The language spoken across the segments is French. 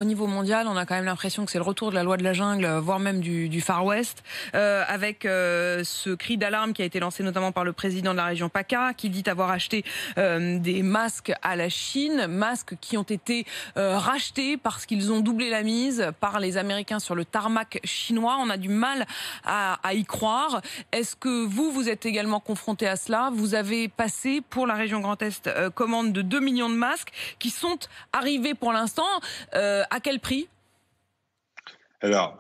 Au niveau mondial, on a quand même l'impression que c'est le retour de la loi de la jungle, voire même du Far West, avec ce cri d'alarme qui a été lancé notamment par le président de la région PACA, qui dit avoir acheté des masques à la Chine, masques qui ont été rachetés parce qu'ils ont doublé la mise par les Américains sur le tarmac chinois. On a du mal à y croire. Est-ce que vous êtes également confronté à cela? Vous avez passé pour la région Grand Est commande de 2 millions de masques qui sont arrivés pour l'instant. À quel prix? Alors,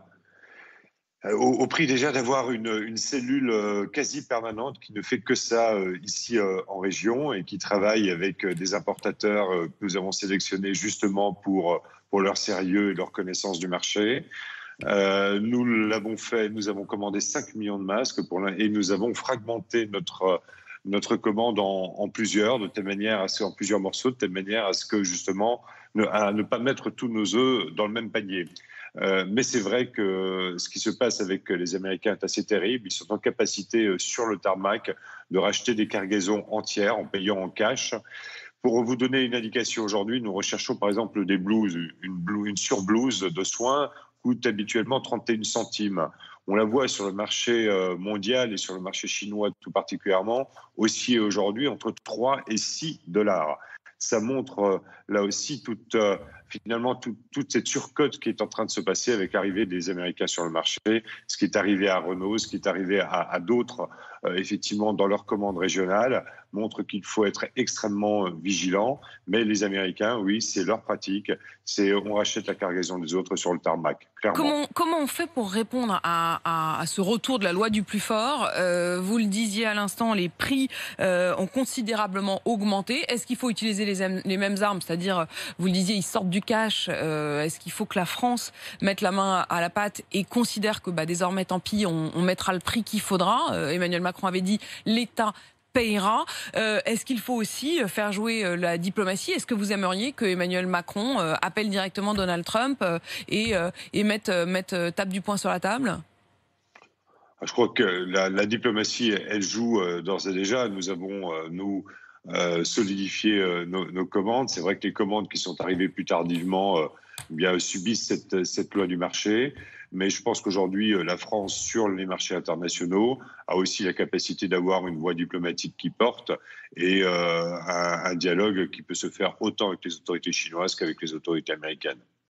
au prix déjà d'avoir une cellule quasi permanente qui ne fait que ça ici en région et qui travaille avec des importateurs que nous avons sélectionnés justement pour leur sérieux et leur connaissance du marché. Nous l'avons fait, nous avons commandé 5 millions de masques et nous avons fragmenté notre commande en plusieurs, de telle manière en plusieurs morceaux, de telle manière à ce que justement à ne pas mettre tous nos œufs dans le même panier. Mais c'est vrai que ce qui se passe avec les Américains est assez terrible. Ils sont en capacité sur le tarmac de racheter des cargaisons entières en payant en cash. Pour vous donner une indication, aujourd'hui, nous recherchons par exemple des blouses. Une surblouse de soins coûte habituellement 31 centimes. On la voit sur le marché mondial et sur le marché chinois tout particulièrement, aussi aujourd'hui entre 3 et 6 dollars. Ça montre là aussi finalement toute cette surcote qui est en train de se passer avec l'arrivée des Américains sur le marché, ce qui est arrivé à Renault, ce qui est arrivé à d'autres, effectivement, dans leurs commandes régionales, montre qu'il faut être extrêmement vigilant. Mais les Américains, oui, c'est leur pratique, c'est on rachète la cargaison des autres sur le tarmac, clairement. Comment on fait pour répondre à ce retour de la loi du plus fort? Vous le disiez à l'instant, les prix ont considérablement augmenté. Est-ce qu'il faut utiliser les mêmes armes? C'est-à-dire, vous le disiez, ils sortent du cash. Est-ce qu'il faut que la France mette la main à la pâte et considère que désormais, tant pis, on mettra le prix qu'il faudra? Emmanuel Macron avait dit l'État payera. Est-ce qu'il faut aussi faire jouer la diplomatie? Est-ce que vous aimeriez que Emmanuel Macron appelle directement Donald Trump et tape du poing sur la table? Je crois que la diplomatie, elle joue d'ores et déjà. Nous avons, solidifié nos commandes. C'est vrai que les commandes qui sont arrivées plus tardivement bien, subissent cette loi du marché. Mais je pense qu'aujourd'hui, la France, sur les marchés internationaux, a aussi la capacité d'avoir une voie diplomatique qui porte et un dialogue qui peut se faire autant avec les autorités chinoises qu'avec les autorités américaines.